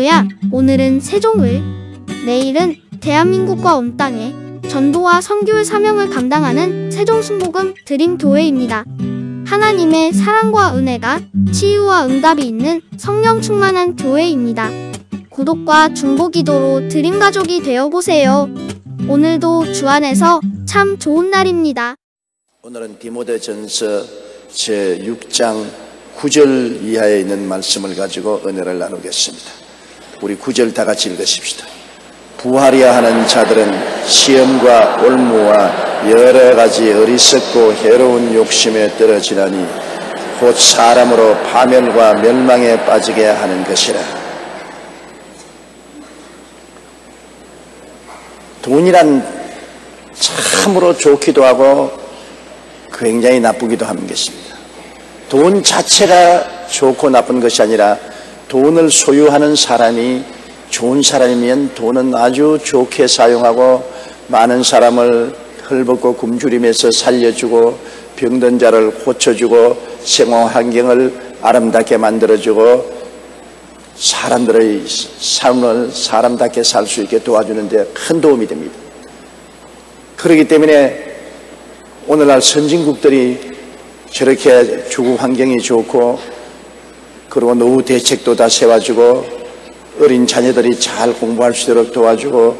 할렐루야! 오늘은 세종을, 내일은 대한민국과 온 땅에 전도와 선교의 사명을 감당하는 세종순복음 드림교회입니다. 하나님의 사랑과 은혜가 치유와 응답이 있는 성령 충만한 교회입니다. 구독과 중보 기도로 드림가족이 되어보세요. 오늘도 주 안에서 참 좋은 날입니다. 오늘은 디모데전서 제6장 9절 이하에 있는 말씀을 가지고 은혜를 나누겠습니다. 우리 9절 다 같이 읽으십시다. 부하려 하는 자들은 시험과 올무와 여러 가지 어리석고 해로운 욕심에 떨어지나니 곧 사람으로 파멸과 멸망에 빠지게 하는 것이라. 돈이란 참으로 좋기도 하고 굉장히 나쁘기도 하는 것입니다. 돈 자체가 좋고 나쁜 것이 아니라 돈을 소유하는 사람이 좋은 사람이면 돈은 아주 좋게 사용하고 많은 사람을 헐벗고 굶주림에서 살려주고 병든 자를 고쳐주고 생활 환경을 아름답게 만들어주고 사람들의 삶을 사람답게 살 수 있게 도와주는 데 큰 도움이 됩니다. 그렇기 때문에 오늘날 선진국들이 저렇게 주거 환경이 좋고 그리고 노후 대책도 다 세워주고 어린 자녀들이 잘 공부할 수 있도록 도와주고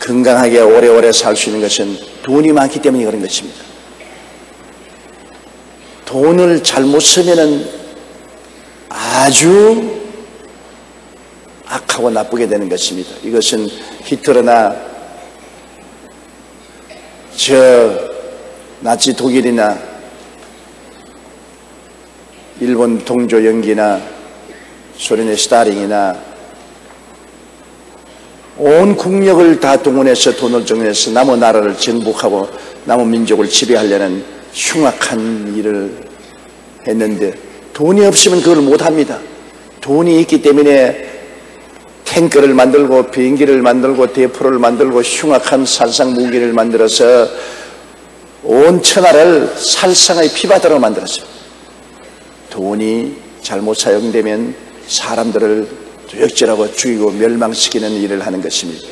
건강하게 오래오래 살 수 있는 것은 돈이 많기 때문에 그런 것입니다. 돈을 잘못 쓰면은 아주 악하고 나쁘게 되는 것입니다. 이것은 히틀러나 나치 독일이나 일본 동조 영기나 소련의 스타링이나 온 국력을 다 동원해서 돈을 정해서 남의 나라를 정복하고 남의 민족을 지배하려는 흉악한 일을 했는데 돈이 없으면 그걸 못합니다. 돈이 있기 때문에 탱크를 만들고 비행기를 만들고 대포를 만들고 흉악한 살상 무기를 만들어서 온 천하를 살상의 피바다로 만들었어요. 돈이 잘못 사용되면 사람들을 도역질하고 죽이고 멸망시키는 일을 하는 것입니다.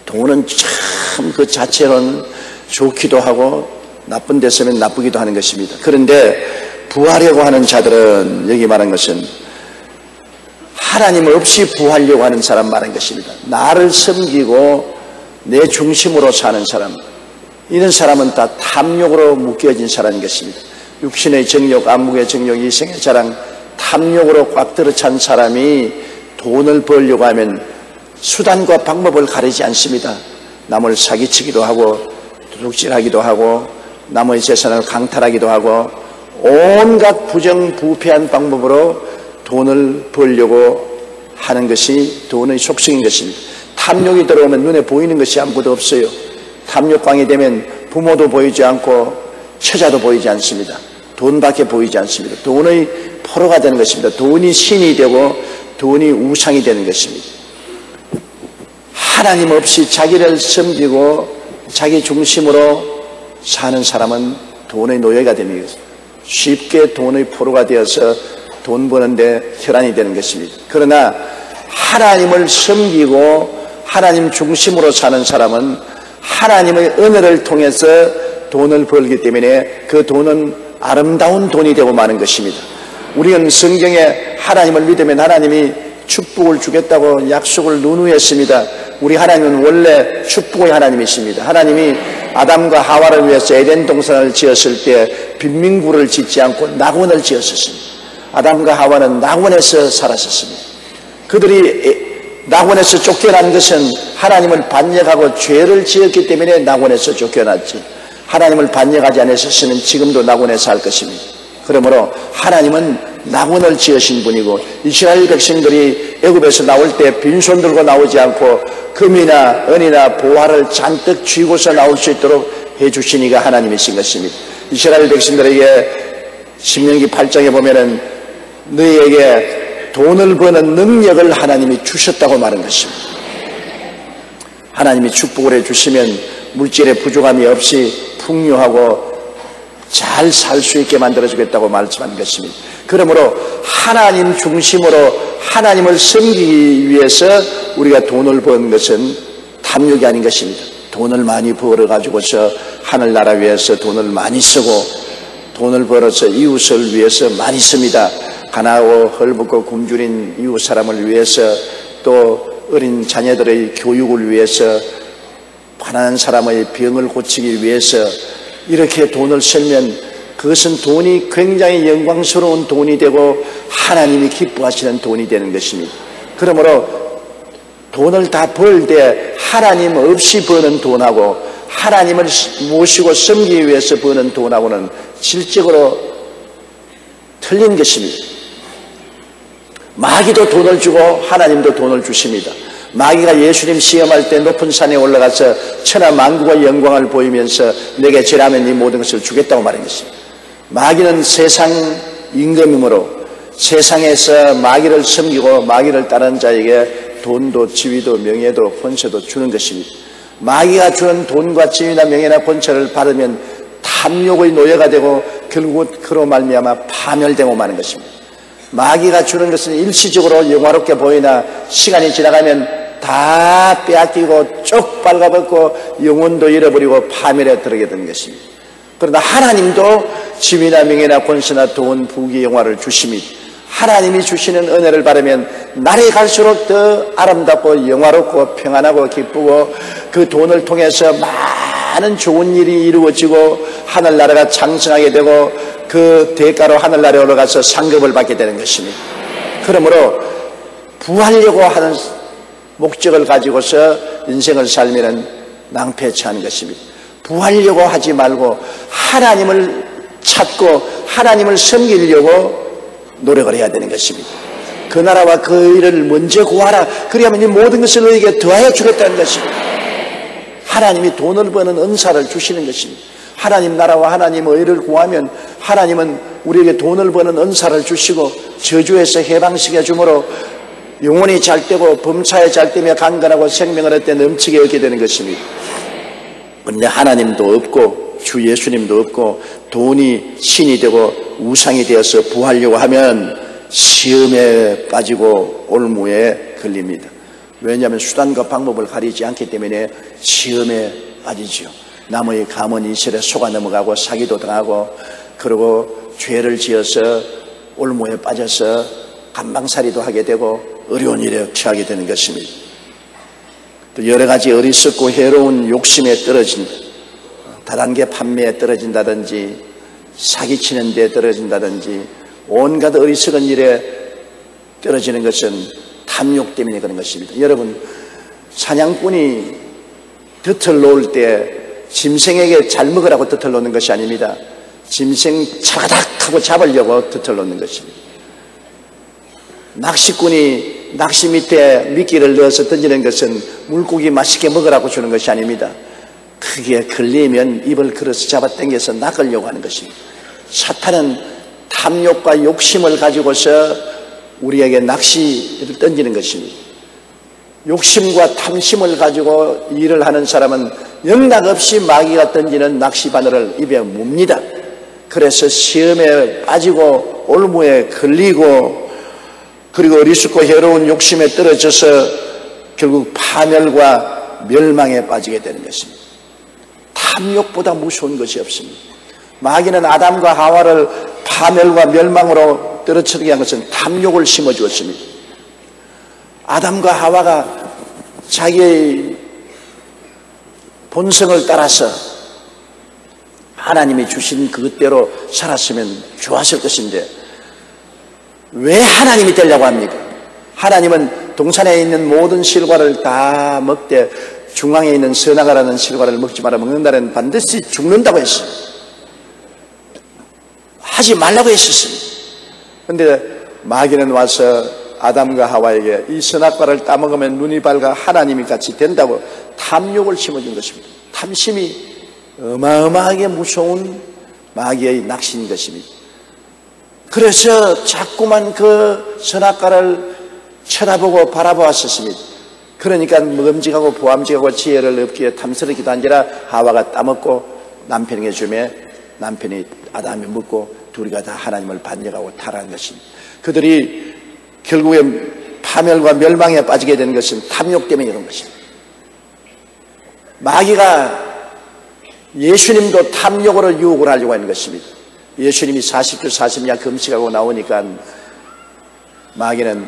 돈은 참 그 자체로는 좋기도 하고 나쁜 데 쓰면 나쁘기도 하는 것입니다. 그런데 부하려고 하는 자들은 여기 말한 것은 하나님 없이 부하려고 하는 사람 말한 것입니다. 나를 섬기고 내 중심으로 사는 사람, 이런 사람은 다 탐욕으로 묶여진 사람인 것입니다. 육신의 정욕, 안목의 정욕, 이생의 자랑, 탐욕으로 꽉 들어찬 사람이 돈을 벌려고 하면 수단과 방법을 가리지 않습니다. 남을 사기치기도 하고 도둑질하기도 하고 남의 재산을 강탈하기도 하고 온갖 부정부패한 방법으로 돈을 벌려고 하는 것이 돈의 속성인 것입니다. 탐욕이 들어오면 눈에 보이는 것이 아무것도 없어요. 탐욕광이 되면 부모도 보이지 않고 처자도 보이지 않습니다. 돈밖에 보이지 않습니다. 돈의 포로가 되는 것입니다. 돈이 신이 되고 돈이 우상이 되는 것입니다. 하나님 없이 자기를 섬기고 자기 중심으로 사는 사람은 돈의 노예가 됩니다. 쉽게 돈의 포로가 되어서 돈 버는데 혈안이 되는 것입니다. 그러나 하나님을 섬기고 하나님 중심으로 사는 사람은 하나님의 은혜를 통해서 돈을 벌기 때문에 그 돈은 아름다운 돈이 되고 마는 것입니다. 우리는 성경에 하나님을 믿으면 하나님이 축복을 주겠다고 약속을 누누했습니다. 우리 하나님은 원래 축복의 하나님이십니다. 하나님이 아담과 하와를 위해서 에덴 동산을 지었을 때 빈민구를 짓지 않고 낙원을 지었었습니다. 아담과 하와는 낙원에서 살았었습니다. 그들이 낙원에서 쫓겨난 것은 하나님을 반역하고 죄를 지었기 때문에 낙원에서 쫓겨났지, 하나님을 반역하지 않았으면 지금도 낙원에 살 것입니다. 그러므로 하나님은 낙원을 지으신 분이고 이스라엘 백성들이 애굽에서 나올 때 빈손 들고 나오지 않고 금이나 은이나 보화를 잔뜩 쥐고서 나올 수 있도록 해주신 이가 하나님이신 것입니다. 이스라엘 백성들에게 신명기 8장에 보면은 너희에게 돈을 버는 능력을 하나님이 주셨다고 말한 것입니다. 하나님이 축복을 해주시면 물질의 부족함이 없이 풍요하고 잘 살 수 있게 만들어주겠다고 말씀한 것입니다. 그러므로 하나님 중심으로 하나님을 섬기기 위해서 우리가 돈을 버는 것은 탐욕이 아닌 것입니다. 돈을 많이 벌어가지고서 하늘나라 위해서 돈을 많이 쓰고 돈을 벌어서 이웃을 위해서 많이 씁니다. 가난하고 헐벗고 굶주린 이웃 사람을 위해서 또 어린 자녀들의 교육을 위해서 가난한 사람의 병을 고치기 위해서 이렇게 돈을 쓰면 그것은 돈이 굉장히 영광스러운 돈이 되고 하나님이 기뻐하시는 돈이 되는 것입니다. 그러므로 돈을 다 벌 때 하나님 없이 버는 돈하고 하나님을 모시고 섬기기 위해서 버는 돈하고는 질적으로 틀린 것입니다. 마귀도 돈을 주고 하나님도 돈을 주십니다. 마귀가 예수님 시험할 때 높은 산에 올라가서 천하 만국의 영광을 보이면서 내게 절하면 네 모든 것을 주겠다고 말한 것입니다. 마귀는 세상 임금이므로 세상에서 마귀를 섬기고 마귀를 따르는 자에게 돈도 지위도 명예도 권세도 주는 것입니다. 마귀가 주는 돈과 지위나 명예나 권세를 받으면 탐욕의 노예가 되고 결국 그로 말미암아 파멸되고 마는 것입니다. 마귀가 주는 것은 일시적으로 영화롭게 보이나 시간이 지나가면 다 빼앗기고 쭉 빨가벗고 영혼도 잃어버리고 파멸에 들어게 되는 것입니다. 그러나 하나님도 지위나 명예나 권세나 돈, 부귀, 영화를 주십니다. 하나님이 주시는 은혜를 받으면 날이 갈수록 더 아름답고 영화롭고 평안하고 기쁘고 그 돈을 통해서 많은 좋은 일이 이루어지고 하늘나라가 장성하게 되고 그 대가로 하늘나라에 올라가서 상급을 받게 되는 것입니다. 그러므로 부하려고 하는 목적을 가지고서 인생을 살면 낭패에 처하는 것입니다. 부하려고 하지 말고 하나님을 찾고 하나님을 섬기려고 노력을 해야 되는 것입니다. 그 나라와 그 일을 먼저 구하라. 그리하면 이 모든 것을 너에게 더하여 주겠다는 것입니다. 하나님이 돈을 버는 은사를 주시는 것입니다. 하나님 나라와 하나님의 의를 구하면 하나님은 우리에게 돈을 버는 은사를 주시고 저주에서 해방시켜 주므로 영혼이 잘 되고 범사에 잘 되며 강건하고 생명을 얻되 넘치게 얻게 되는 것입니다. 그런데 하나님도 없고 주 예수님도 없고 돈이 신이 되고 우상이 되어서 부하려고 하면 시험에 빠지고 올무에 걸립니다. 왜냐하면 수단과 방법을 가리지 않기 때문에 시험에 빠지죠. 남의 가문 이슬에 속아 넘어가고 사기도 당하고 그리고 죄를 지어서 올무에 빠져서 간방살이도 하게 되고 어려운 일에 처하게 되는 것입니다. 또 여러 가지 어리석고 해로운 욕심에 떨어진다. 다단계 판매에 떨어진다든지 사기치는 데 떨어진다든지 온갖 어리석은 일에 떨어지는 것은 탐욕 때문에 그런 것입니다. 여러분, 사냥꾼이 덫을 놓을 때 짐승에게 잘 먹으라고 덫을 놓는 것이 아닙니다. 짐승 차가닥 하고 잡으려고 덫을 놓는 것입니다. 낚시꾼이 낚시 밑에 미끼를 넣어서 던지는 것은 물고기 맛있게 먹으라고 주는 것이 아닙니다. 크게 걸리면 입을 걸어서 잡아 당겨서 낚으려고 하는 것입니다. 사탄은 탐욕과 욕심을 가지고서 우리에게 낚시를 던지는 것입니다. 욕심과 탐심을 가지고 일을 하는 사람은 영락없이 마귀가 던지는 낚시바늘을 입에 뭅니다. 그래서 시험에 빠지고 올무에 걸리고 그리고 어리석고 해로운 욕심에 떨어져서 결국 파멸과 멸망에 빠지게 되는 것입니다. 탐욕보다 무서운 것이 없습니다. 마귀는 아담과 하와를 파멸과 멸망으로 떨어뜨리게 한 것은 탐욕을 심어주었습니다. 아담과 하와가 자기의 본성을 따라서 하나님이 주신 그것대로 살았으면 좋았을 것인데 왜 하나님이 되려고 합니까? 하나님은 동산에 있는 모든 실과를 다 먹되 중앙에 있는 선악과라는 실과를 먹지 마라. 먹는 날에는 반드시 죽는다고 했어요. 하지 말라고 했었습니다. 그런데 마귀는 와서 아담과 하와에게 이 선악과를 따먹으면 눈이 밝아 하나님이 같이 된다고 탐욕을 심어준 것입니다. 탐심이 어마어마하게 무서운 마귀의 낚시인 것입니다. 그래서 자꾸만 그 선악과를 쳐다보고 바라보았었습니다. 그러니까 먹음직하고 보암직하고 지혜를 없기에 탐스럽기도 한지라 하와가 따먹고 남편에게 주매 남편이 아담이 먹고 둘이가 다 하나님을 반역하고 타락한 것입니다. 그들이 결국에 파멸과 멸망에 빠지게 되는 것은 탐욕 때문에 이런 것입니다. 마귀가 예수님도 탐욕으로 유혹을 하려고 하는 것입니다. 예수님이 40주 40야 금식하고 나오니까 마귀는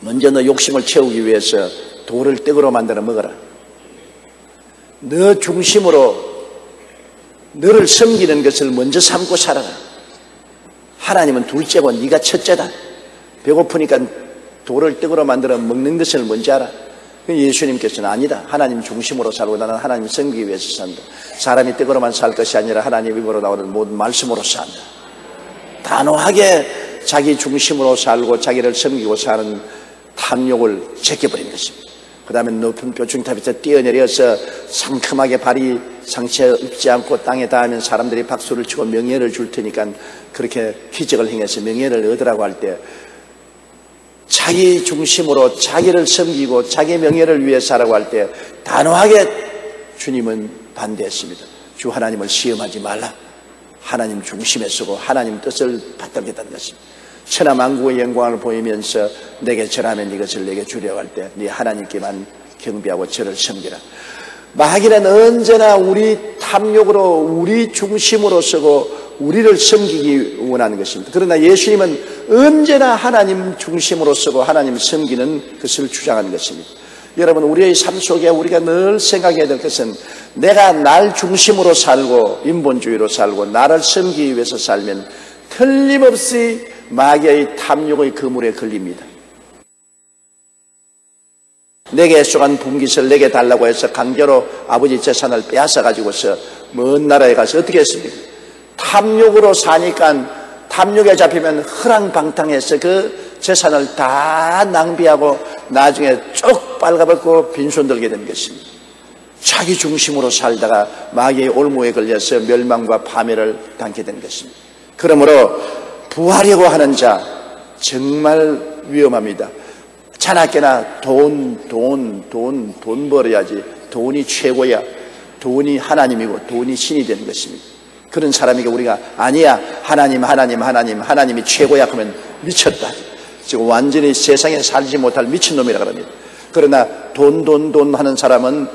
먼저 너 욕심을 채우기 위해서 돌을 떡으로 만들어 먹어라. 너 중심으로 너를 섬기는 것을 먼저 삼고 살아라. 하나님은 둘째고 네가 첫째다. 배고프니까 돌을 떡으로 만들어 먹는 것을 먼저 알아. 예수님께서는 아니다. 하나님 중심으로 살고 나는 하나님 섬기기 위해서 산다. 사람이 떡으로만 살 것이 아니라 하나님 입으로 나오는 모든 말씀으로 산다. 단호하게 자기 중심으로 살고 자기를 섬기고 사는 탐욕을 제껴버린 것입니다. 그 다음에 높은 뼈중탑에서 뛰어내려서 상큼하게 발이 상처 입지 않고 땅에 닿으면 사람들이 박수를 치고 명예를 줄 테니까 그렇게 기적을 행해서 명예를 얻으라고 할 때 자기 중심으로 자기를 섬기고 자기 명예를 위해 살라고 할 때 단호하게 주님은 반대했습니다. 주 하나님을 시험하지 말라. 하나님 중심에 서고 하나님 뜻을 받들겠다는 것입니다. 천하만국의 영광을 보이면서 내게 절하면 이것을 내게 주려고 할 때 네 하나님께만 경배하고 저를 섬기라. 마귀는 언제나 우리 탐욕으로 우리 중심으로 서고 우리를 섬기기 원하는 것입니다. 그러나 예수님은 언제나 하나님 중심으로 서고 하나님 섬기는 것을 주장하는 것입니다. 여러분, 우리의 삶 속에 우리가 늘 생각해야 될 것은 내가 날 중심으로 살고 인본주의로 살고 나를 섬기기 위해서 살면 틀림없이 마귀의 탐욕의 그물에 걸립니다. 내게 속한 분깃을 내게 달라고 해서 강제로 아버지 재산을 빼앗아 가지고서 먼 나라에 가서 어떻게 했습니까? 탐욕으로 사니까 탐욕에 잡히면 허랑방탕해서 그 재산을 다 낭비하고 나중에 쭉 빨가벗고 빈손 들게 된 것입니다. 자기 중심으로 살다가 마귀의 올무에 걸려서 멸망과 파멸을 당게 된 것입니다. 그러므로 부하려고 하는 자 정말 위험합니다. 자나깨나 돈 벌어야지. 돈이 최고야. 돈이 하나님이고 돈이 신이 되는 것입니다. 그런 사람에게 우리가 아니야, 하나님이 최고야 하면 미쳤다. 지금 완전히 세상에 살지 못할 미친놈이라 그럽니다. 그러나 돈 하는 사람은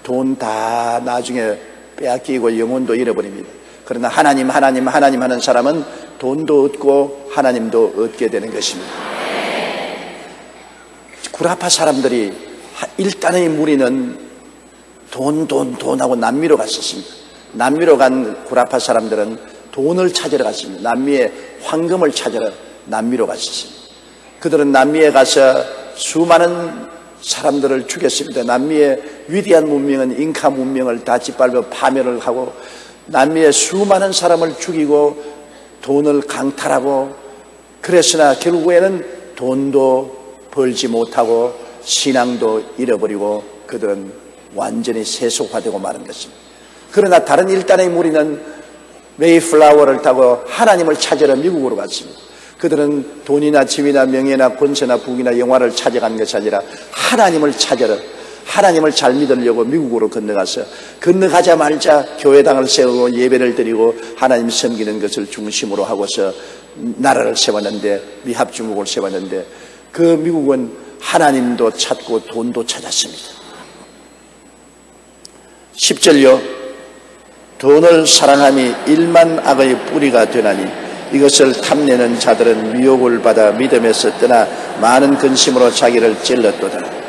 돈 다 나중에 빼앗기고 영혼도 잃어버립니다. 그러나 하나님 하는 사람은 돈도 얻고 하나님도 얻게 되는 것입니다. 구라파 사람들이 일단의 무리는 돈하고 남미로 갔었습니다. 남미로 간 구라파 사람들은 돈을 찾으러 갔습니다. 남미의 황금을 찾으러 남미로 갔었습니다. 그들은 남미에 가서 수많은 사람들을 죽였습니다. 남미의 위대한 문명은 잉카 문명을 다 짓밟아 파멸을 하고 남미의 수많은 사람을 죽이고 돈을 강탈하고 그랬으나 결국에는 돈도 벌지 못하고 신앙도 잃어버리고 그들은 완전히 세속화되고 마는 것입니다. 그러나 다른 일단의 무리는 메이플라워를 타고 하나님을 찾으러 미국으로 갔습니다. 그들은 돈이나 지위나 명예나 권세나 부귀나 영화를 찾아간 것이 아니라 하나님을 찾으러 하나님을 잘 믿으려고 미국으로 건너가서 건너가자마자 교회당을 세우고 예배를 드리고 하나님 섬기는 것을 중심으로 하고서 나라를 세웠는데 미합중국을 세웠는데 그 미국은 하나님도 찾고 돈도 찾았습니다. 10절요. 돈을 사랑함이 일만 악의 뿌리가 되나니 이것을 탐내는 자들은 미혹을 받아 믿음에서 떠나 많은 근심으로 자기를 찔렀도다.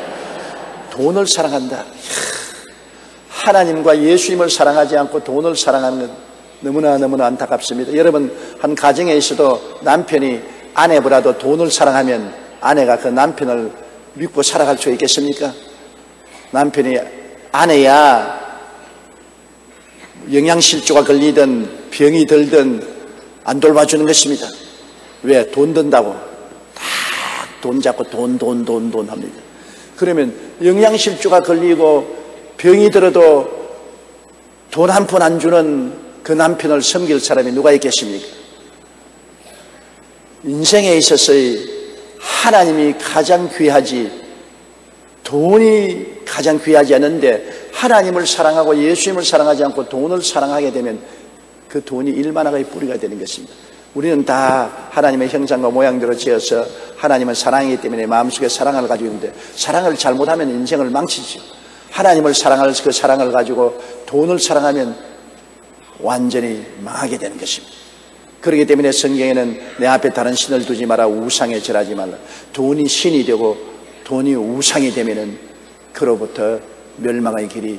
돈을 사랑한다. 하나님과 예수님을 사랑하지 않고 돈을 사랑하는 건 너무나 안타깝습니다. 여러분, 한 가정에 있어도 남편이 아내보다도 돈을 사랑하면 아내가 그 남편을 믿고 살아갈 수 있겠습니까? 남편이 아내야 영양실조가 걸리든 병이 들든 안 돌봐주는 것입니다. 왜? 돈 든다고 다 돈 잡고 돈 합니다. 그러면 영양실조가 걸리고 병이 들어도 돈 한 푼 안 주는 그 남편을 섬길 사람이 누가 있겠습니까? 인생에 있어서의 하나님이 가장 귀하지 돈이 가장 귀하지 않은데 하나님을 사랑하고 예수님을 사랑하지 않고 돈을 사랑하게 되면 그 돈이 일만하게 뿌리가 되는 것입니다. 우리는 다 하나님의 형상과 모양대로 지어서 하나님은 사랑이기 때문에 마음속에 사랑을 가지고 있는데 사랑을 잘못하면 인생을 망치죠. 하나님을 사랑할 그 사랑을 가지고 돈을 사랑하면 완전히 망하게 되는 것입니다. 그렇기 때문에 성경에는 내 앞에 다른 신을 두지 마라, 우상에 절하지 말라. 돈이 신이 되고 돈이 우상이 되면은 그로부터 멸망의 길이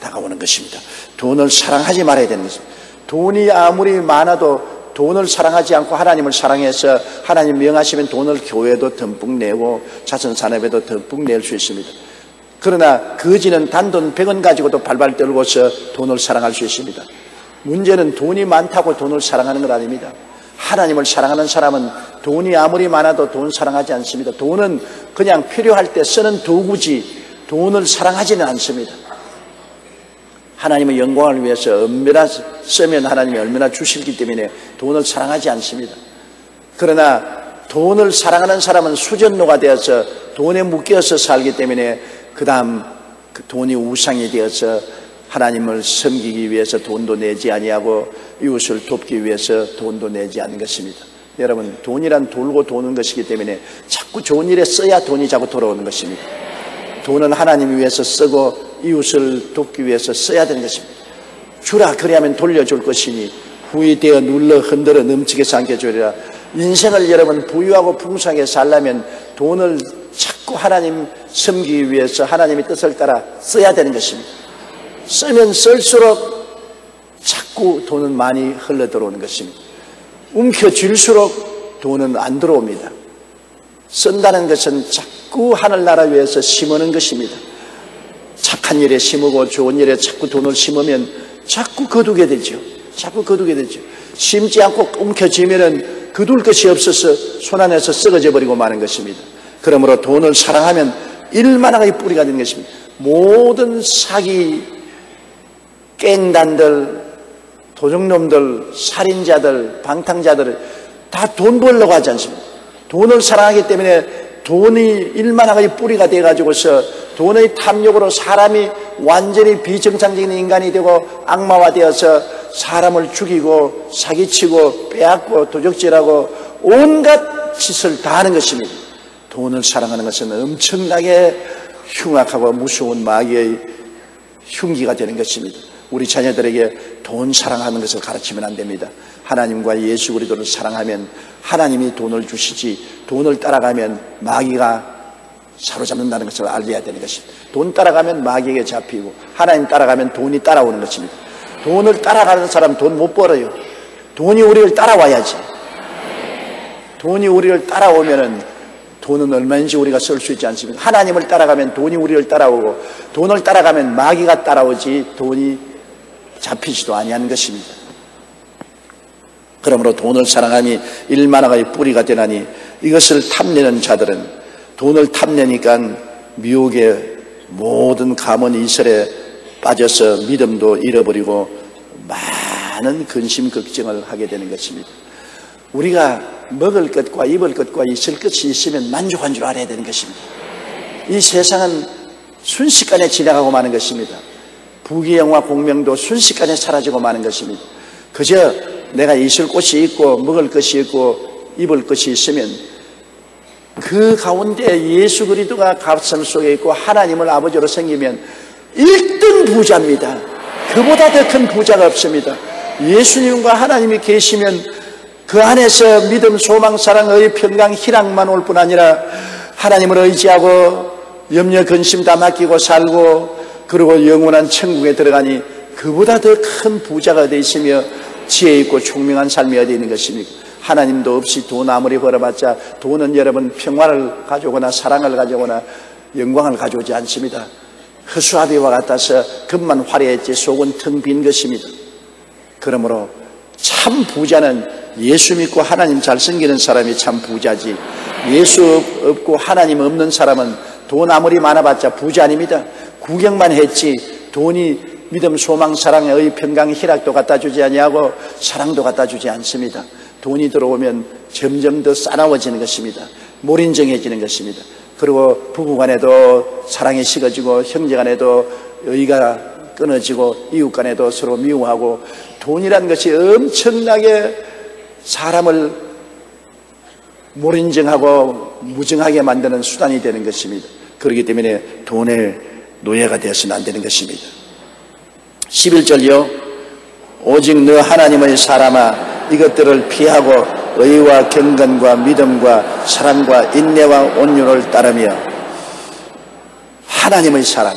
다가오는 것입니다. 돈을 사랑하지 말아야 되는 것입니다. 돈이 아무리 많아도 돈을 사랑하지 않고 하나님을 사랑해서 하나님 명하시면 돈을 교회도 듬뿍 내고 자선산업에도 듬뿍 낼 수 있습니다. 그러나 거지는 단돈 100원 가지고도 발발 떨고서 돈을 사랑할 수 있습니다. 문제는 돈이 많다고 돈을 사랑하는 것 아닙니다. 하나님을 사랑하는 사람은 돈이 아무리 많아도 돈 사랑하지 않습니다. 돈은 그냥 필요할 때 쓰는 도구지 돈을 사랑하지는 않습니다. 하나님의 영광을 위해서 얼마나 쓰면 하나님이 얼마나 주시기 때문에 돈을 사랑하지 않습니다. 그러나 돈을 사랑하는 사람은 수전노가 되어서 돈에 묶여서 살기 때문에 그 다음 그 돈이 우상이 되어서 하나님을 섬기기 위해서 돈도 내지 아니하고 이웃을 돕기 위해서 돈도 내지 않는 것입니다. 여러분, 돈이란 돌고 도는 것이기 때문에 자꾸 좋은 일에 써야 돈이 자꾸 돌아오는 것입니다. 돈은 하나님 위해서 쓰고 이웃을 돕기 위해서 써야 되는 것입니다. 주라 그리하면 돌려줄 것이니 후이 되어 눌러 흔들어 넘치게 삼켜 주리라. 인생을 여러분 부유하고 풍성하게 살려면 돈을 자꾸 하나님 섬기기 위해서 하나님의 뜻을 따라 써야 되는 것입니다. 쓰면 쓸수록 자꾸 돈은 많이 흘러 들어오는 것입니다. 움켜쥘수록 돈은 안 들어옵니다. 쓴다는 것은 자꾸 하늘나라 위해서 심으는 것입니다. 착한 일에 심고 좋은 일에 자꾸 돈을 심으면 자꾸 거두게 되죠. 자꾸 거두게 되죠. 심지 않고 움켜쥐면은 거둘 것이 없어서 손안에서 썩어져 버리고 마는 것입니다. 그러므로 돈을 사랑하면 일만하게 뿌리가 되는 것입니다. 모든 사기, 깽단들, 도둑놈들, 살인자들, 방탕자들 다 돈 벌려고 하지 않습니다. 돈을 사랑하기 때문에 돈이 일만하게 뿌리가 돼가지고서 돈의 탐욕으로 사람이 완전히 비정상적인 인간이 되고 악마화되어서 사람을 죽이고 사기치고 빼앗고 도적질하고 온갖 짓을 다 하는 것입니다. 돈을 사랑하는 것은 엄청나게 흉악하고 무서운 마귀의 흉기가 되는 것입니다. 우리 자녀들에게 돈 사랑하는 것을 가르치면 안 됩니다. 하나님과 예수 그리스도를 사랑하면 하나님이 돈을 주시지 돈을 따라가면 마귀가 사로잡는다는 것을 알려야 되는 것입니다. 돈 따라가면 마귀에게 잡히고 하나님 따라가면 돈이 따라오는 것입니다. 돈을 따라가는 사람 돈 못 벌어요. 돈이 우리를 따라와야지. 돈이 우리를 따라오면은 돈은 얼마인지 우리가 쓸 수 있지 않습니까? 하나님을 따라가면 돈이 우리를 따라오고 돈을 따라가면 마귀가 따라오지 돈이 잡히지도 아니하는 것입니다. 그러므로 돈을 사랑함이 일만하게 뿌리가 되나니 이것을 탐내는 자들은 돈을 탐내니까 미혹의 모든 가문 이설에 빠져서 믿음도 잃어버리고 많은 근심 걱정을 하게 되는 것입니다. 우리가 먹을 것과 입을 것과 있을 것이 있으면 만족한 줄 알아야 되는 것입니다. 이 세상은 순식간에 지나가고 마는 것입니다. 부귀영화 공명도 순식간에 사라지고 마는 것입니다. 그저 내가 있을 곳이 있고 먹을 것이 있고 입을 것이 있으면 그 가운데 예수 그리스도가 가슴 속에 있고 하나님을 아버지로 섬기면 1등 부자입니다. 그보다 더 큰 부자가 없습니다. 예수님과 하나님이 계시면 그 안에서 믿음, 소망, 사랑, 의, 평강, 희락만 올 뿐 아니라 하나님을 의지하고 염려, 근심 다 맡기고 살고 그리고 영원한 천국에 들어가니 그보다 더 큰 부자가 되어 있으며 지혜 있고 총명한 삶이 어디 있는 것입니까? 하나님도 없이 돈 아무리 벌어봤자 돈은 여러분 평화를 가져오거나 사랑을 가져오거나 영광을 가져오지 않습니다. 허수아비와 같아서 겉만 화려했지 속은 텅 빈 것입니다. 그러므로 참 부자는 예수 믿고 하나님 잘 섬기는 사람이 참 부자지, 예수 없고 하나님 없는 사람은 돈 아무리 많아봤자 부자 아닙니다. 구경만 했지 돈이 믿음, 소망, 사랑, 의, 평강, 희락도 갖다 주지 아니하고 사랑도 갖다 주지 않습니다. 돈이 들어오면 점점 더 싸나워지는 것입니다. 몰인정해지는 것입니다. 그리고 부부간에도 사랑이 식어지고 형제간에도 의가 끊어지고 이웃 간에도 서로 미워하고 돈이란 것이 엄청나게 사람을 몰인정하고 무정하게 만드는 수단이 되는 것입니다. 그렇기 때문에 돈의 노예가 되어서는 안 되는 것입니다. 11절요. 오직 너 하나님의 사람아 이것들을 피하고 의와 경건과 믿음과 사랑과 인내와 온유를 따르며. 하나님의 사람.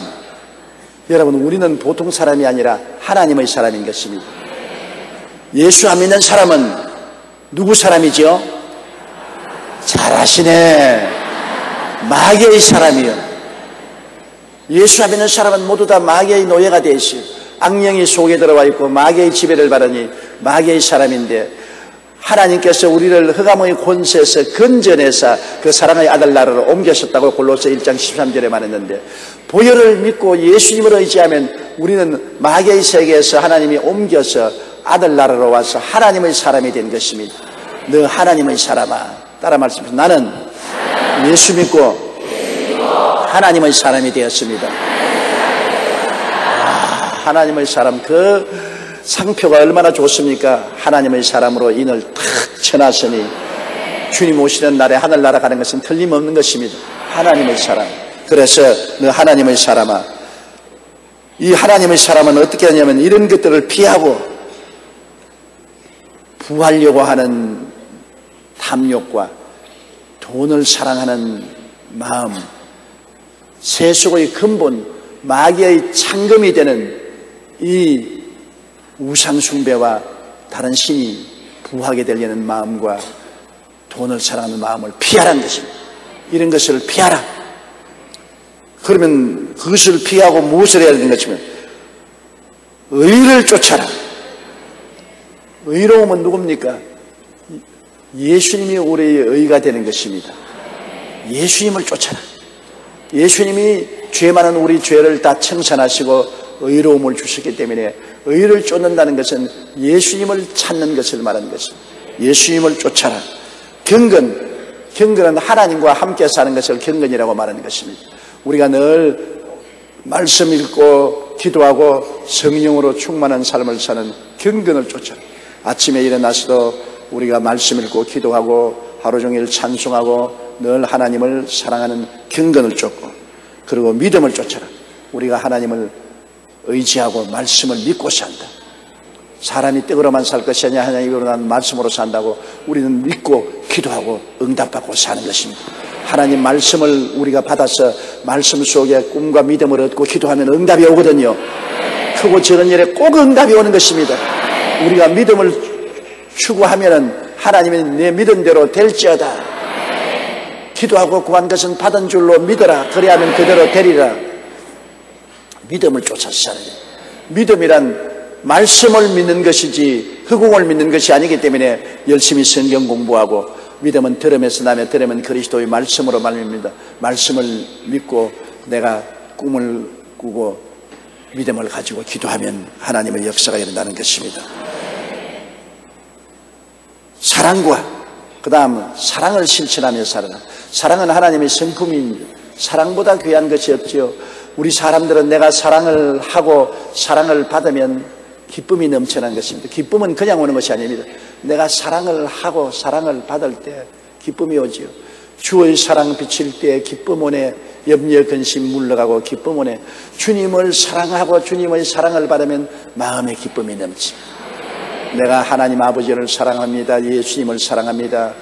여러분, 우리는 보통 사람이 아니라 하나님의 사람인 것입니다. 예수 안 믿는 사람은 누구 사람이죠? 잘 아시네. 마귀의 사람이요. 예수 안 믿는 사람은 모두 다 마귀의 노예가 되어 있어요. 악령이 속에 들어와 있고 마귀의 지배를 받으니 마귀의 사람인데, 하나님께서 우리를 흑암의 권세에서 건져내사 그 사랑의 아들 나라로 옮기셨다고 골로새 1장 13절에 말했는데, 보혈을 믿고 예수님을 의지하면 우리는 마귀의 세계에서 하나님이 옮겨서 아들 나라로 와서 하나님의 사람이 된 것입니다. 너 하나님의 사람아. 따라 말씀하세요. 나는 예수 믿고 하나님의 사람이 되었습니다. 하나님의 사람, 그 상표가 얼마나 좋습니까? 하나님의 사람으로 인을 탁 쳐놨으니 주님 오시는 날에 하늘나라 가는 것은 틀림없는 것입니다. 하나님의 사람. 그래서 너 하나님의 사람아, 이 하나님의 사람은 어떻게 하냐면 이런 것들을 피하고 부하려고 하는 탐욕과 돈을 사랑하는 마음, 세속의 근본, 마귀의 창금이 되는 이 우상숭배와 다른 신이 부하게 되려는 마음과 돈을 사랑하는 마음을 피하라는 것입니다. 이런 것을 피하라. 그러면 그것을 피하고 무엇을 해야 되는 것이면 의를 쫓아라. 의로움은 누굽니까? 예수님이 우리의 의가 되는 것입니다. 예수님을 쫓아라. 예수님이 죄 많은 우리 죄를 다 청산하시고 의로움을 주셨기 때문에 의를 쫓는다는 것은 예수님을 찾는 것을 말하는 것입니다. 예수님을 쫓아라. 경건은 하나님과 함께 사는 것을 경건이라고 말하는 것입니다. 우리가 늘 말씀 읽고 기도하고 성령으로 충만한 삶을 사는 경건을 쫓아라. 아침에 일어나서도 우리가 말씀 읽고 기도하고 하루 종일 찬송하고 늘 하나님을 사랑하는 경건을 쫓고, 그리고 믿음을 쫓아라. 우리가 하나님을 의지하고 말씀을 믿고 산다. 사람이 떡으로만 살 것이 아니라 하나님으로 난 말씀으로 산다고 우리는 믿고 기도하고 응답받고 사는 것입니다. 하나님 말씀을 우리가 받아서 말씀 속에 꿈과 믿음을 얻고 기도하면 응답이 오거든요. 크고 작은 일에 꼭 응답이 오는 것입니다. 우리가 믿음을 추구하면은 하나님이 내 믿은 대로 될지어다. 기도하고 구한 것은 받은 줄로 믿어라. 그래야만 그대로 되리라. 믿음을 쫓아서 살아야 돼요. 믿음이란 말씀을 믿는 것이지 허공을 믿는 것이 아니기 때문에 열심히 성경 공부하고, 믿음은 들음에서 나며 들음은 그리스도의 말씀으로 말입니다. 말씀을 믿고 내가 꿈을 꾸고 믿음을 가지고 기도하면 하나님의 역사가 일어나는 것입니다. 사랑과 그 다음 사랑을 실천하며 살아라. 사랑은 하나님의 성품입니다. 사랑보다 귀한 것이 없지요. 우리 사람들은 내가 사랑을 하고 사랑을 받으면 기쁨이 넘쳐난 것입니다. 기쁨은 그냥 오는 것이 아닙니다. 내가 사랑을 하고 사랑을 받을 때 기쁨이 오지요. 주의 사랑 비칠 때 기쁨 오네. 염려 근심 물러가고 기쁨 오네. 주님을 사랑하고 주님의 사랑을 받으면 마음의 기쁨이 넘칩니다. 내가 하나님 아버지를 사랑합니다. 예수님을 사랑합니다.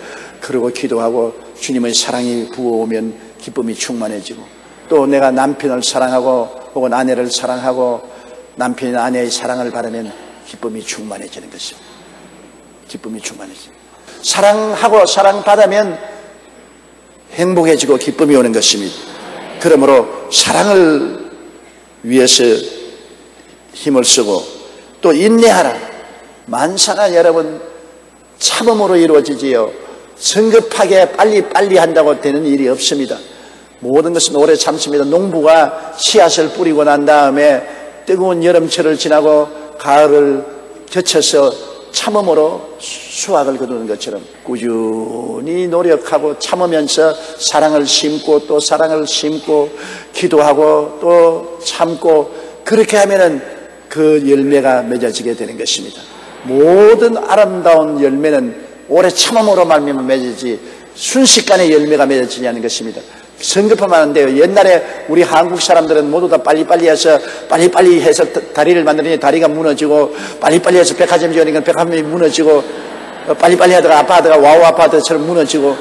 그리고 기도하고 주님의 사랑이 부어오면 기쁨이 충만해지고, 또 내가 남편을 사랑하고 혹은 아내를 사랑하고 남편이나 아내의 사랑을 받으면 기쁨이 충만해지는 것입니다. 기쁨이 충만해집니다. 사랑하고 사랑받으면 행복해지고 기쁨이 오는 것입니다. 그러므로 사랑을 위해서 힘을 쓰고 또 인내하라. 만사가 여러분 참음으로 이루어지지요. 성급하게 빨리 한다고 되는 일이 없습니다. 모든 것은 오래 참습니다. 농부가 씨앗을 뿌리고 난 다음에 뜨거운 여름철을 지나고 가을을 거쳐서 참음으로 수확을 거두는 것처럼 꾸준히 노력하고 참으면서 사랑을 심고 또 사랑을 심고 기도하고 또 참고 그렇게 하면은 그 열매가 맺어지게 되는 것입니다. 모든 아름다운 열매는 오래 참음으로 말미암아 맺어지지 순식간에 열매가 맺어지냐는 것입니다. 성급하면 안 돼요. 옛날에 우리 한국 사람들은 모두 다 빨리빨리 해서 빨리빨리 해서 다리를 만들더니 다리가 무너지고, 빨리빨리 해서 백화점 지으니까 백화점이 무너지고, 빨리빨리 하다가 아파하다가 와우 아파트처럼 무너지고,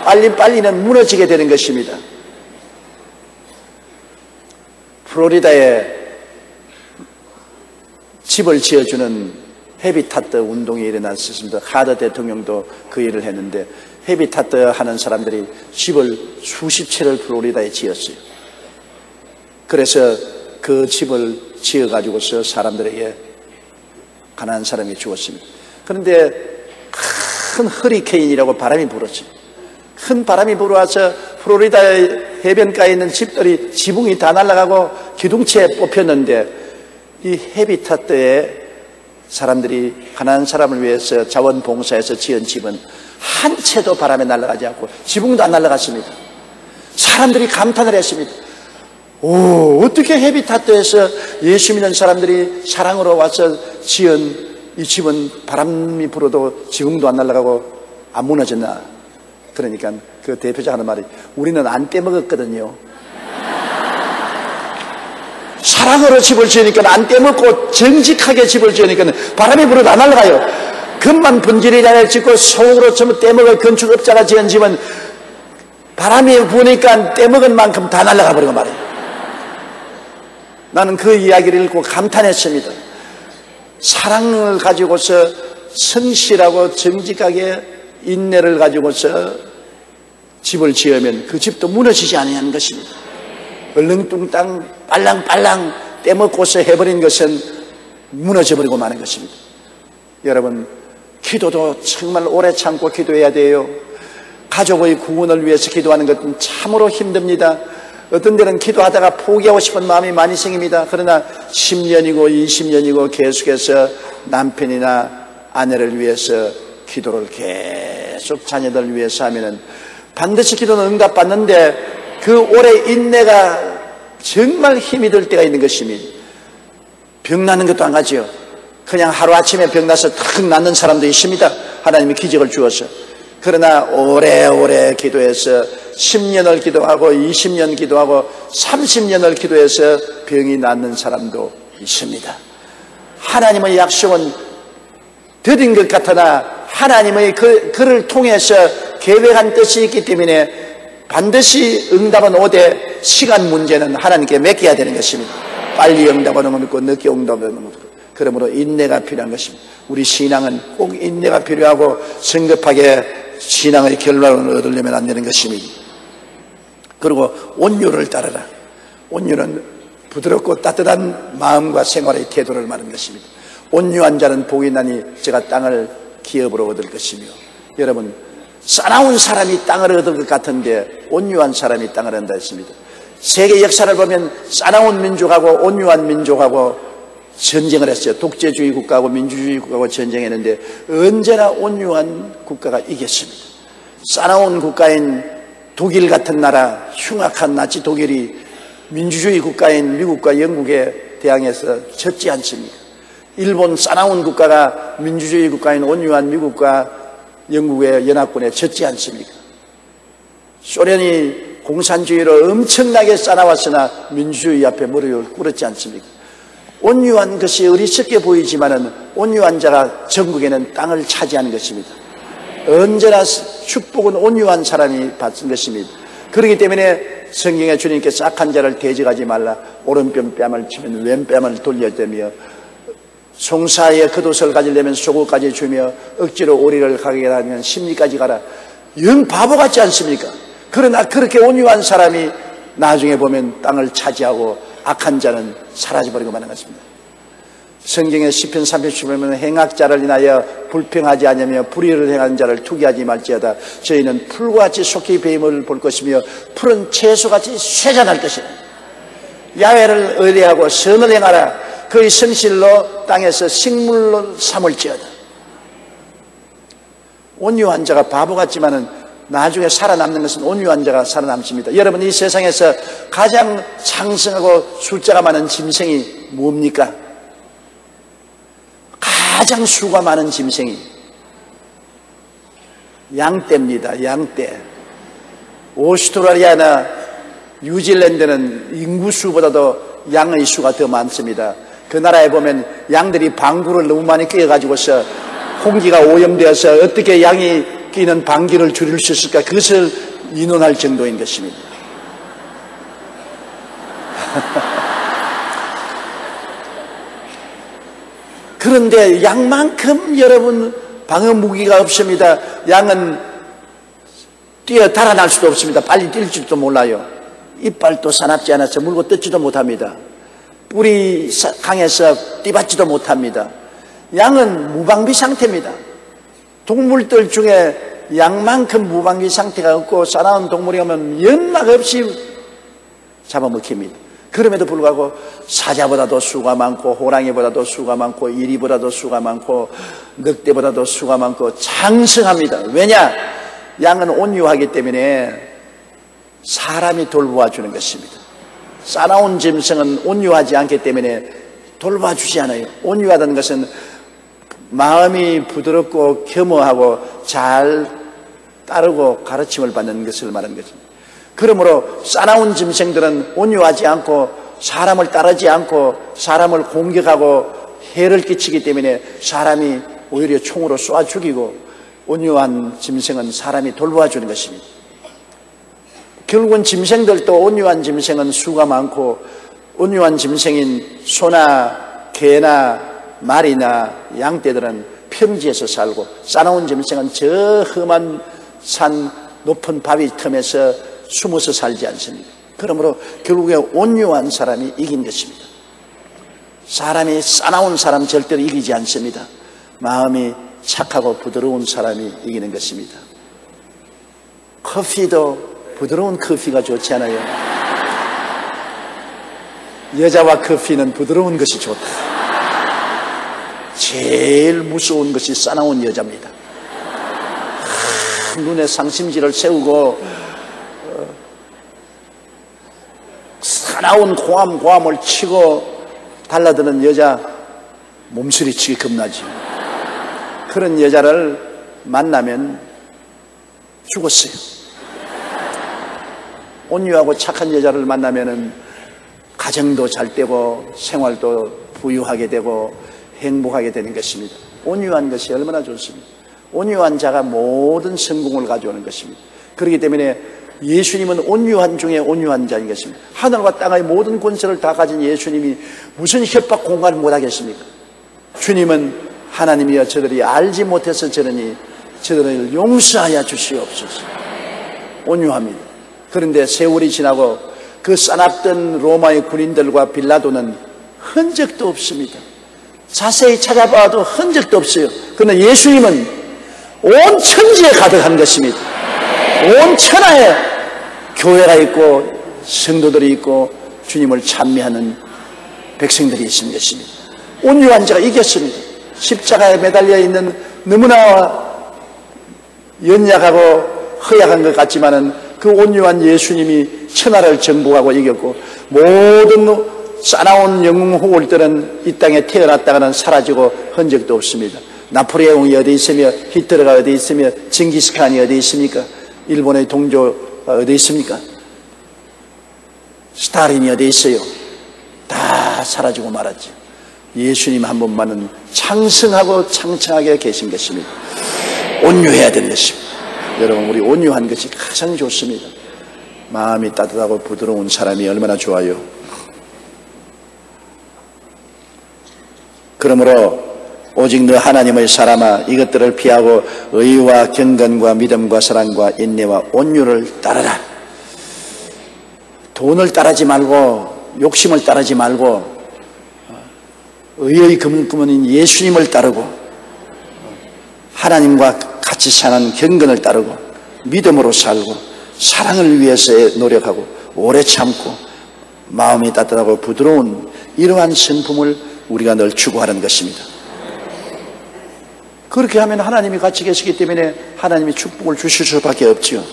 빨리빨리는 무너지게 되는 것입니다. 플로리다에 집을 지어주는 헤비타트 운동이 일어났습니다. 하드 대통령도 그 일을 했는데, 헤비타트 하는 사람들이 집을 수십 채를 플로리다에 지었어요. 그래서 그 집을 지어가지고서 사람들에게 가난한 사람이 죽었습니다. 그런데 큰 허리케인이라고 바람이 불었어요. 큰 바람이 불어와서 플로리다 해변가에 있는 집들이 지붕이 다 날아가고 기둥채에 뽑혔는데, 이 헤비타트에 사람들이 가난한 사람을 위해서 자원봉사해서 지은 집은 한 채도 바람에 날아가지 않고 지붕도 안 날아갔습니다. 사람들이 감탄을 했습니다. 오, 어떻게 헤비타트에서 예수 믿는 사람들이 사랑으로 와서 지은 이 집은 바람이 불어도 지붕도 안 날아가고 안 무너졌나? 그러니까 그 대표자 하는 말이, 우리는 안 떼먹었거든요. 사랑으로 집을 지으니까 안 떼먹고 정직하게 집을 지으니까 바람이 불어도 안 날아가요. 금만 분질이라를 짓고 속으로 전부 떼먹을 건축업자가 지은 집은 바람이 부니까 떼먹은 만큼 다 날아가 버리고 말이에요. 나는 그 이야기를 읽고 감탄했습니다. 사랑을 가지고서 성실하고 정직하게 인내를 가지고서 집을 지으면 그 집도 무너지지 않는 것입니다. 얼렁뚱땅 빨랑빨랑 떼먹고서 해버린 것은 무너져버리고 마는 것입니다. 여러분, 기도도 정말 오래 참고 기도해야 돼요. 가족의 구원을 위해서 기도하는 것은 참으로 힘듭니다. 어떤 데는 기도하다가 포기하고 싶은 마음이 많이 생깁니다. 그러나 10년이고 20년이고 계속해서 남편이나 아내를 위해서 기도를 계속 자녀들을 위해서 하면은 반드시 기도는 응답받는데, 그 오래 인내가 정말 힘이 들 때가 있는 것입니다. 병 나는 것도 안 가지요. 그냥 하루아침에 병 나서 탁 낫는 사람도 있습니다. 하나님이 기적을 주어서. 그러나 오래오래 기도해서 10년을 기도하고 20년 기도하고 30년을 기도해서 병이 낫는 사람도 있습니다. 하나님의 약속은 더딘 것 같으나 하나님의 그를 통해서 계획한 뜻이 있기 때문에 반드시 응답은 오되 시간 문제는 하나님께 맡겨야 되는 것입니다. 빨리 응답하는 건 없고 늦게 응답하는 건 없고, 그러므로 인내가 필요한 것입니다. 우리 신앙은 꼭 인내가 필요하고 성급하게 신앙의 결론을 얻으려면 안 되는 것입니다. 그리고 온유를 따르라. 온유는 부드럽고 따뜻한 마음과 생활의 태도를 말하는 것입니다. 온유한 자는 복이 나니 제가 땅을 기업으로 얻을 것이며, 여러분, 싸나운 사람이 땅을 얻을 것 같은데 온유한 사람이 땅을 얻는다 했습니다. 세계 역사를 보면 싸나운 민족하고 온유한 민족하고 전쟁을 했어요. 독재주의 국가하고 민주주의 국가하고 전쟁했는데 언제나 온유한 국가가 이겼습니다. 싸나운 국가인 독일 같은 나라, 흉악한 나치 독일이 민주주의 국가인 미국과 영국에 대항해서 졌지 않습니까? 일본 싸나운 국가가 민주주의 국가인 온유한 미국과 영국의 연합군에 졌지 않습니까? 소련이 공산주의로 엄청나게 싸나왔으나 민주주의 앞에 무릎을 꿇었지 않습니까? 온유한 것이 어리석게 보이지만은 온유한 자가 전국에는 땅을 차지하는 것입니다. 언제나 축복은 온유한 사람이 받는 것입니다. 그렇기 때문에 성경에 주님께서 악한 자를 대적하지 말라. 오른편 뺨을 치면 왼뺨을 돌려대며 송사에 겉옷을 가지려면 속옷까지 주며 억지로 오리를 가게 하면 심리까지 가라. 영 바보 같지 않습니까? 그러나 그렇게 온유한 사람이 나중에 보면 땅을 차지하고 악한 자는 사라져버리고 마는 것입니다. 성경의 시편 30편 보면 행악자를 인하여 불평하지 않으며 불의를 행하는 자를 투기하지 말지어다. 저희는 풀과 같이 속히 뱀을 볼 것이며 푸른 채소같이 쇠잔할 것이다. 야훼를 의뢰하고 선을 행하라. 그의 선실로 땅에서 식물로 삼을지어다. 온유한 자가 바보 같지만은 나중에 살아남는 것은 온유한 자가 살아남습니다. 여러분, 이 세상에서 가장 창성하고 숫자가 많은 짐승이 뭡니까? 가장 수가 많은 짐승이 양떼입니다. 양떼. 오스트레일리아나 뉴질랜드는 인구수보다도 양의 수가 더 많습니다. 그 나라에 보면 양들이 방구를 너무 많이 뀌어가지고서 공기가 오염되어서 어떻게 양이 끼는 방귀를 줄일 수 있을까, 그것을 의논할 정도인 것입니다. 그런데 양만큼 여러분 방어 무기가 없습니다. 양은 뛰어 달아날 수도 없습니다. 빨리 뛸 줄도 몰라요. 이빨도 사납지 않아서 물고 뜯지도 못합니다. 뿔이 강해서 뛰받지도 못합니다. 양은 무방비 상태입니다. 동물들 중에 양만큼 무방비 상태가 없고 사나운 동물이 오면 연락 없이 잡아먹힙니다. 그럼에도 불구하고 사자보다도 수가 많고 호랑이보다도 수가 많고 이리보다도 수가 많고 늑대보다도 수가 많고 장성합니다. 왜냐? 양은 온유하기 때문에 사람이 돌보아 주는 것입니다. 싸나운 짐승은 온유하지 않기 때문에 돌봐주지 않아요. 온유하다는 것은 마음이 부드럽고 겸허하고 잘 따르고 가르침을 받는 것을 말하는 것입니다. 그러므로 싸나운 짐승들은 온유하지 않고 사람을 따르지 않고 사람을 공격하고 해를 끼치기 때문에 사람이 오히려 총으로 쏴 죽이고, 온유한 짐승은 사람이 돌보아 주는 것입니다. 결국은 짐승들도 온유한 짐승은 수가 많고, 온유한 짐승인 소나 개나 말이나 양떼들은 평지에서 살고, 싸나운 짐승은 저 험한 산 높은 바위 틈에서 숨어서 살지 않습니다. 그러므로 결국에 온유한 사람이 이긴 것입니다. 사람이 싸나운 사람 절대로 이기지 않습니다. 마음이 착하고 부드러운 사람이 이기는 것입니다. 커피도 부드러운 커피가 좋지 않아요? 여자와 커피는 부드러운 것이 좋다. 제일 무서운 것이 싸나운 여자입니다. 눈에 상심지를 세우고 사나운 고함을 치고 달라드는 여자, 몸서리치기 겁나지. 그런 여자를 만나면 죽었어요. 온유하고 착한 여자를 만나면은 가정도 잘 되고 생활도 부유하게 되고 행복하게 되는 것입니다. 온유한 것이 얼마나 좋습니다. 온유한 자가 모든 성공을 가져오는 것입니다. 그렇기 때문에 예수님은 온유한 중에 온유한 자인 것입니다. 하늘과 땅의 모든 권세를 다 가진 예수님이 무슨 협박 공간을 못하겠습니까? 주님은 하나님이여 저들이 알지 못해서 저러니 저들을 용서하여 주시옵소서. 온유합니다. 그런데 세월이 지나고 그 싸납던 로마의 군인들과 빌라도는 흔적도 없습니다. 자세히 찾아봐도 흔적도 없어요. 그러나 예수님은 온 천지에 가득한 것입니다. 온 천하에 교회가 있고 성도들이 있고 주님을 찬미하는 백성들이 있는 것입니다. 온유한 자가 이겼습니다. 십자가에 매달려 있는 너무나 연약하고 허약한 것 같지만은 그 온유한 예수님이 천하를 정복하고 이겼고, 모든 싸나운 영웅호월들은 이 땅에 태어났다가는 사라지고 흔적도 없습니다. 나폴레옹이 어디 있으며 히틀러가 어디 있으며 징기스칸이 어디 있습니까? 일본의 동조가 어디 있습니까? 스탈린이 어디 있어요? 다 사라지고 말았죠. 예수님 한 분만은 창성하고 창창하게 계신 것입니다. 온유해야 되는 것입니다. 여러분, 우리 온유한 것이 가장 좋습니다. 마음이 따뜻하고 부드러운 사람이 얼마나 좋아요. 그러므로 오직 너 하나님의 사람아, 이것들을 피하고 의와 경건과 믿음과 사랑과 인내와 온유를 따르라. 돈을 따르지 말고 욕심을 따르지 말고 의의 근본인 예수님을 따르고 하나님과 같이 사는 경건을 따르고 믿음으로 살고 사랑을 위해서 노력하고 오래 참고 마음이 따뜻하고 부드러운 이러한 성품을 우리가 늘 추구하는 것입니다. 그렇게 하면 하나님이 같이 계시기 때문에 하나님이 축복을 주실 수밖에 없지요.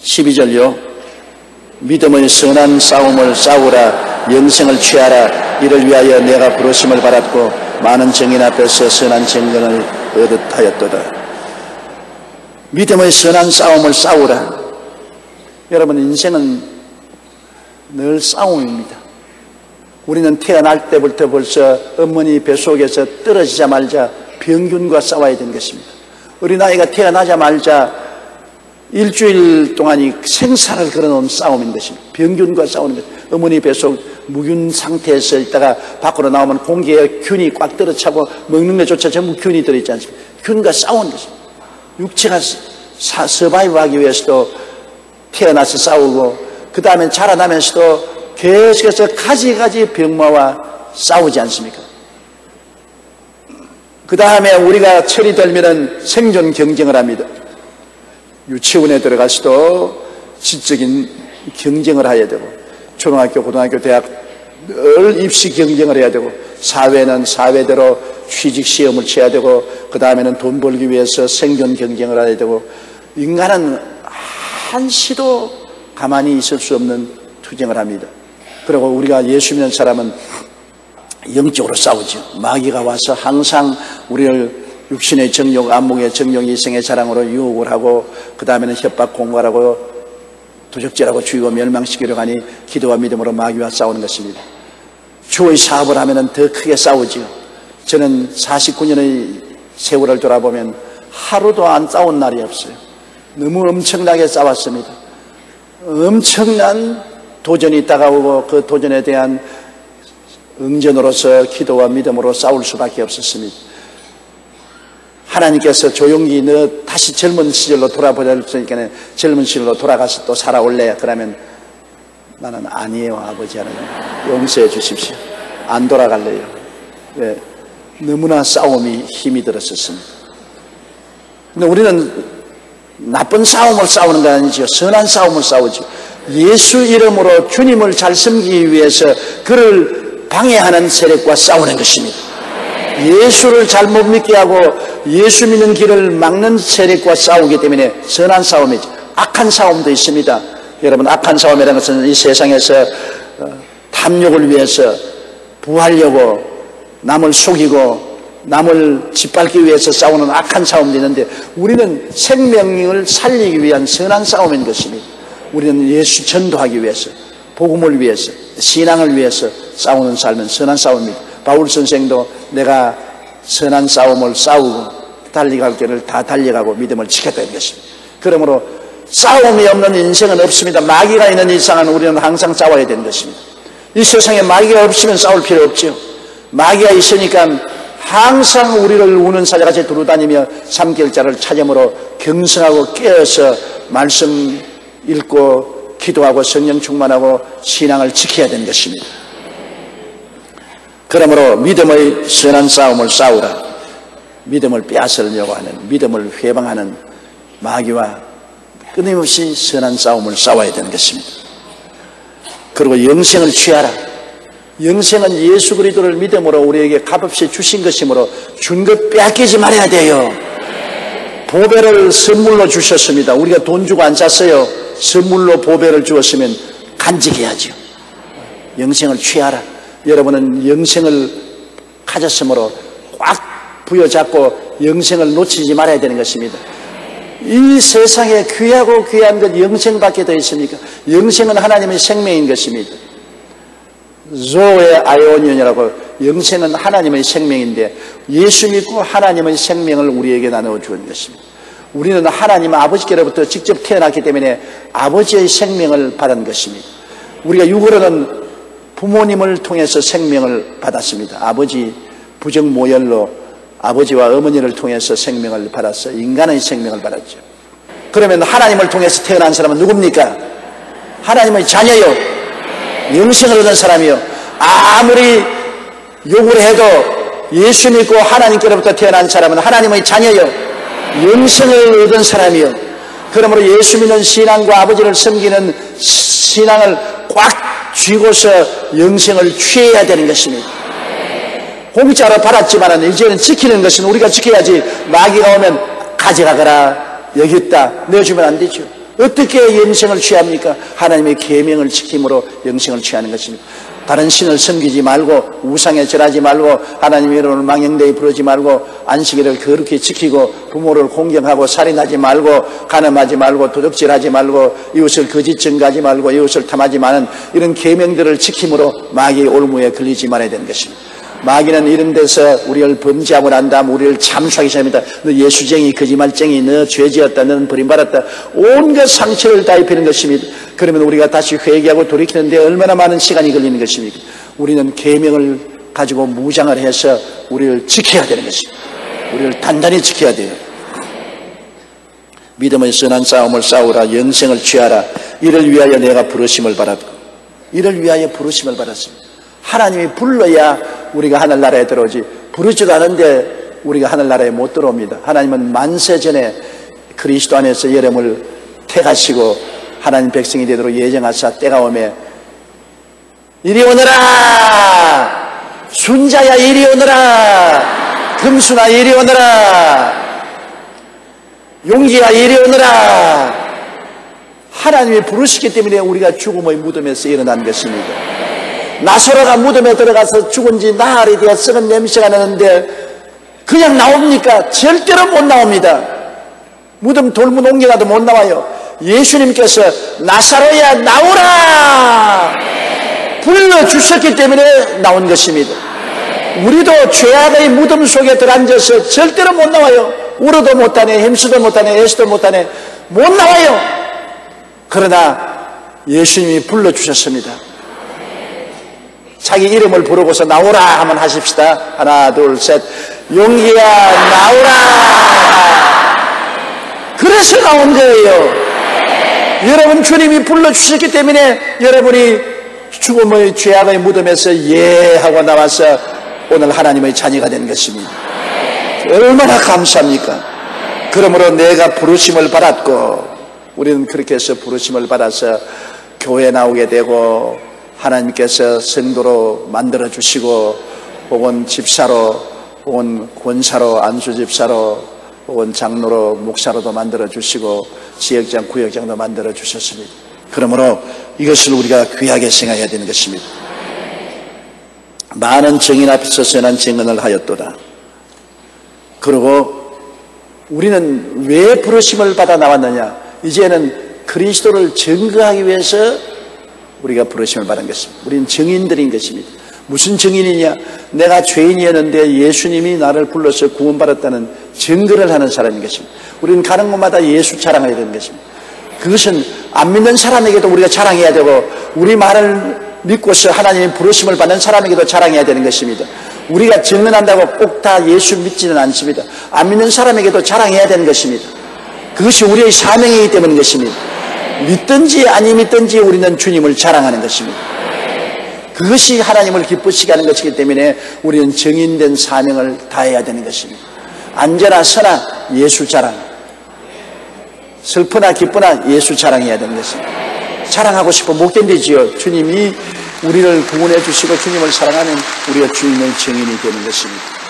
12절요. 믿음의 선한 싸움을 싸우라. 영생을 취하라. 이를 위하여 내가 부르심을 받았고 많은 증인 앞에서 선한 증거를 얻었하였도다. 믿음의 선한 싸움을 싸우라. 여러분, 인생은 늘 싸움입니다. 우리는 태어날 때부터 벌써 어머니 뱃속에서 떨어지자마자 병균과 싸워야 되는 것입니다. 어린아이가 태어나자마자 일주일 동안이 생사를 걸어놓은 싸움인 것입니다. 병균과 싸우는 것. 어머니 뱃속 무균 상태에서 있다가 밖으로 나오면 공기에 균이 꽉 들어차고 먹는 것조차 전부 균이 들어있지 않습니까? 균과 싸우는 것입니다. 육체가 서바이브하기 위해서도 태어나서 싸우고 그 다음에 자라나면서도 계속해서 가지가지 병마와 싸우지 않습니까? 그 다음에 우리가 철이 들면은 생존 경쟁을 합니다. 유치원에 들어가서도 지적인 경쟁을 해야 되고 초등학교, 고등학교, 대학 늘 입시 경쟁을 해야 되고 사회는 사회대로 취직 시험을 쳐야 되고 그 다음에는 돈 벌기 위해서 생존 경쟁을 해야 되고 인간은 한시도 가만히 있을 수 없는 투쟁을 합니다. 그리고 우리가 예수 믿는 사람은 영적으로 싸우죠. 마귀가 와서 항상 우리를 육신의 정욕, 안목의 정욕, 이생의 자랑으로 유혹을 하고 그 다음에는 협박 공갈하고 도적질하고 죽이고 멸망시키려고 하니 기도와 믿음으로 마귀와 싸우는 것입니다. 주의 사업을 하면 더 크게 싸우지요. 저는 49년의 세월을 돌아보면 하루도 안 싸운 날이 없어요. 너무 엄청나게 싸웠습니다. 엄청난 도전이 다가오고 그 도전에 대한 응전으로서 기도와 믿음으로 싸울 수밖에 없었습니다. 하나님께서 조용히 너 다시 젊은 시절로 돌아보셨으니까 젊은 시절로 돌아가서 또 살아올래? 그러면 나는 아니에요, 아버지 하나님. 용서해 주십시오. 안 돌아갈래요. 왜? 너무나 싸움이 힘이 들었었습니다. 근데 우리는 나쁜 싸움을 싸우는 거 아니죠. 선한 싸움을 싸우죠. 예수 이름으로 주님을 잘 섬기기 위해서 그를 방해하는 세력과 싸우는 것입니다. 예수를 잘못 믿게 하고 예수 믿는 길을 막는 세력과 싸우기 때문에 선한 싸움이죠. 악한 싸움도 있습니다. 여러분, 악한 싸움이라는 것은 이 세상에서 탐욕을 위해서 부하려고 남을 속이고 남을 짓밟기 위해서 싸우는 악한 싸움도 있는데 우리는 생명을 살리기 위한 선한 싸움인 것입니다. 우리는 예수 전도하기 위해서, 복음을 위해서, 신앙을 위해서 싸우는 삶은 선한 싸움입니다. 바울 선생도 내가 선한 싸움을 싸우고 달려갈 길을 다 달려가고 믿음을 지켰다는 것입니다. 그러므로 싸움이 없는 인생은 없습니다. 마귀가 있는 이상은 우리는 항상 싸워야 되는 것입니다. 이 세상에 마귀가 없으면 싸울 필요 없죠. 마귀가 있으니까 항상 우리를 우는 사자같이 두루다니며 삼킬자를 찾음으로 경성하고 깨어서 말씀 읽고 기도하고 성령 충만하고 신앙을 지켜야 되는 것입니다. 그러므로 믿음의 선한 싸움을 싸우라. 믿음을 빼앗으려고 하는, 믿음을 회방하는 마귀와 끊임없이 선한 싸움을 싸워야 되는 것입니다. 그리고 영생을 취하라. 영생은 예수 그리스도를 믿음으로 우리에게 값없이 주신 것이므로 준 것 빼앗기지 말아야 돼요. 보배를 선물로 주셨습니다. 우리가 돈 주고 안 샀어요. 선물로 보배를 주었으면 간직해야죠. 영생을 취하라. 여러분은 영생을 가졌으므로 꽉 부여잡고 영생을 놓치지 말아야 되는 것입니다. 이 세상에 귀하고 귀한 것 영생밖에 더 있습니까? 영생은 하나님의 생명인 것입니다. 조의 아이오니언이라고, 영생은 하나님의 생명인데 예수 믿고 하나님의 생명을 우리에게 나누어 주는 것입니다. 우리는 하나님 아버지께로부터 직접 태어났기 때문에 아버지의 생명을 받은 것입니다. 우리가 육으로는 부모님을 통해서 생명을 받았습니다. 아버지 부정모혈로 아버지와 어머니를 통해서 생명을 받았어 인간의 생명을 받았죠. 그러면 하나님을 통해서 태어난 사람은 누굽니까? 하나님의 자녀요. 영생을 얻은 사람이요. 아무리 욕을 해도 예수 믿고 하나님께로부터 태어난 사람은 하나님의 자녀요. 영생을 얻은 사람이요. 그러므로 예수 믿는 신앙과 아버지를 섬기는 신앙을 꽉 쥐고서 영생을 취해야 되는 것입니다. 공짜로 받았지만 이제는 지키는 것은 우리가 지켜야지. 마귀가 오면 가져가거라. 여기 있다. 내어주면 안 되죠. 어떻게 영생을 취합니까? 하나님의 계명을 지킴으로 영생을 취하는 것입니다. 다른 신을 섬기지 말고 우상에 절하지 말고 하나님의 이름을 망령되이 부르지 말고 안식일을 거룩히 지키고 부모를 공경하고 살인하지 말고 간음하지 말고 도둑질하지 말고 이웃을 거짓 증거하지 말고 이웃을 탐하지 마는 이런 계명들을 지킴으로 마귀의 올무에 걸리지 말아야 되는 것입니다. 마귀는 이런 데서 우리를 범죄하고 난 다음 우리를 참수하기 시작합니다. 너 예수쟁이, 거짓말쟁이, 너 죄지었다, 너는 버림받았다. 온갖 상처를 다 입히는 것입니다. 그러면 우리가 다시 회개하고 돌이키는데 얼마나 많은 시간이 걸리는 것입니까? 우리는 계명을 가지고 무장을 해서 우리를 지켜야 되는 것입니다. 우리를 단단히 지켜야 돼요. 믿음의 선한 싸움을 싸우라. 영생을 취하라. 이를 위하여 내가 부르심을 받았고, 이를 위하여 부르심을 받았습니다. 하나님이 불러야 우리가 하늘나라에 들어오지, 부르지도 않은데 우리가 하늘나라에 못 들어옵니다. 하나님은 만세 전에 그리스도 안에서 여러분을 택하시고 하나님 백성이 되도록 예정하사 때가 오매 이리 오너라. 순자야 이리 오너라. 금순아 이리 오너라. 용기야 이리 오너라. 하나님이 부르시기 때문에 우리가 죽음의 무덤에서 일어난 것입니다. 나사로가 무덤에 들어가서 죽은 지 나흘이 되어 썩은 냄새가 나는데 그냥 나옵니까? 절대로 못 나옵니다. 무덤 돌문 옮겨가도 못 나와요. 예수님께서 나사로야 나오라 불러주셨기 때문에 나온 것입니다. 우리도 죄악의 무덤 속에 들어앉아서 절대로 못 나와요. 울어도 못하네, 힘쓰도 못하네, 애쓰도 못하네, 못 나와요. 그러나 예수님이 불러주셨습니다. 자기 이름을 부르고서 나오라 하면 하십시다. 하나 둘 셋. 용기야 나오라. 그래서 나온 거예요. 여러분 주님이 불러주셨기 때문에 여러분이 죽음의 죄악의 무덤에서 예 하고 나와서 오늘 하나님의 자녀가 된 것입니다. 얼마나 감사합니까? 그러므로 내가 부르심을 받았고, 우리는 그렇게 해서 부르심을 받아서 교회 나오게 되고 하나님께서 성도로 만들어 주시고 혹은 집사로 혹은 권사로 안수집사로 혹은 장로로 목사로도 만들어 주시고 지역장 구역장도 만들어 주셨습니다. 그러므로 이것을 우리가 귀하게 생각해야 되는 것입니다. 많은 증인 앞에서 선한 증언을 하였도다. 그리고 우리는 왜 부르심을 받아 나왔느냐? 이제는 그리스도를 증거하기 위해서 우리가 부르심을 받은 것입니다. 우리는 증인들인 것입니다. 무슨 증인이냐? 내가 죄인이었는데 예수님이 나를 불러서 구원받았다는 증거를 하는 사람인 것입니다. 우리는 가는 곳마다 예수 자랑해야 되는 것입니다. 그것은 안 믿는 사람에게도 우리가 자랑해야 되고 우리 말을 믿고서 하나님의 부르심을 받는 사람에게도 자랑해야 되는 것입니다. 우리가 증언한다고 꼭 다 예수 믿지는 않습니다. 안 믿는 사람에게도 자랑해야 되는 것입니다. 그것이 우리의 사명이기 때문인 것입니다. 믿든지 아니 믿든지 우리는 주님을 자랑하는 것입니다. 그것이 하나님을 기쁘시게 하는 것이기 때문에 우리는 정인된 사명을 다해야 되는 것입니다. 앉아나 서나 예수 자랑, 슬프나 기쁘나 예수 자랑해야 되는 것입니다. 자랑하고 싶어 못 견디지요. 주님이 우리를 구원해 주시고 주님을 사랑하는 우리가 주님의 증인이 되는 것입니다.